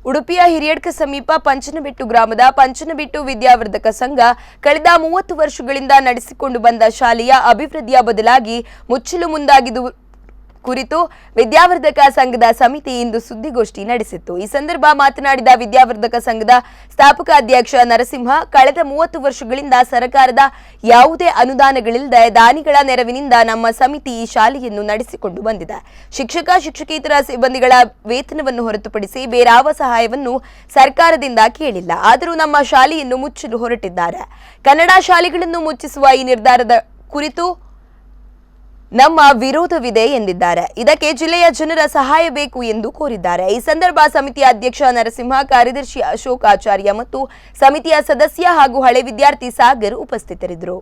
ಉಡುಪಿಯ ಹಿರಿಯಡ್ಕ ಸಮೀಪ ಪಂಚನಬೆಟ್ಟು ಗ್ರಾಮದ ಪಂಚನಬೆಟ್ಟು ವಿದ್ಯಾವರ್ಧಕ ಸಂಘ ಕಳೆದ 30 ವರ್ಷಗಳಿಂದ ನಡೆಸಿಕೊಂಡು ಬಂದ ಶಾಲೆಯ ಅಭಿವೃದ್ಧಿಯ ಬದಲಾಗಿ ಮುಚ್ಚಲು ಮುಂದಾಗಿದ್ದು ಕುರಿತು ವಿದ್ಯಾವರ್ಧಕ ಸಂಘದ ಸಮಿತಿ ಇಂದು ಸುದ್ದಿಗೋಷ್ಠಿ ನಡೆಸಿತ್ತು। ಈ ಸಂದರ್ಭ ಮಾತನಾಡಿದ ವಿದ್ಯಾವರ್ಧಕ ಸಂಘದ ಸ್ಥಾಪಕ ಅಧ್ಯಕ್ಷ ನರಸಿಂಹ, ಕಳೆದ 30 ವರ್ಷಗಳಿಂದ ಸರ್ಕಾರದ ಯಾವುದೇ ಅನುದಾನಗಳಿಲ್ಲದೆ ದಾನಿಗಳ ನೆರವಿನಿಂದ ನಮ್ಮ ಸಮಿತಿ ಈ ಶಾಲೆಯನ್ನು ನಡೆಸಿಕೊಂಡು ಬಂದಿದೆ। ಶಿಕ್ಷಕ ಶಿಕ್ಷಕೇತರ ಸಿಬ್ಬಂದಿಗಳ ವೇತನವನ್ನು ಹೊರತುಪಡಿಸಿ ಬೇರಾವ ಸಹಾಯವನ್ನು ಸರ್ಕಾರದಿಂದ ಕೇಳಿಲ್ಲ। ಆದರೂ ನಮ್ಮ ಶಾಲೆಯನ್ನು ಮುಚ್ಚಲು ಹೊರಟಿದ್ದಾರೆ। ಕನ್ನಡ ಶಾಲೆಗಳನ್ನು ಮುಚ್ಚಿಸುವ ಈ ನಿರ್ಧಾರದ ಕುರಿತು ನಮ್ಮ ವಿರೋಧವಿದೆ ಎಂದಿದ್ದಾರೆ। ಇದಕ್ಕೆ ಜಿಲ್ಲೆಯ ಜನರ ಸಹಾಯ ಬೇಕು ಎಂದು ಕೋರಿದ್ದಾರೆ। ಈ ಸಂದರ್ಭ ಸಮಿತಿಯ ಅಧ್ಯಕ್ಷ ನರಸಿಂಹ, ಕಾರ್ಯದರ್ಶಿ ಅಶೋಕ್ ಆಚಾರ್ಯ ಮತ್ತು ಸಮಿತಿಯ ಸದಸ್ಯ ಹಾಗೂ ಹಳೆ ವಿದ್ಯಾರ್ಥಿ ಸಾಗರ್ ಉಪಸ್ಥಿತರಿದ್ದರು।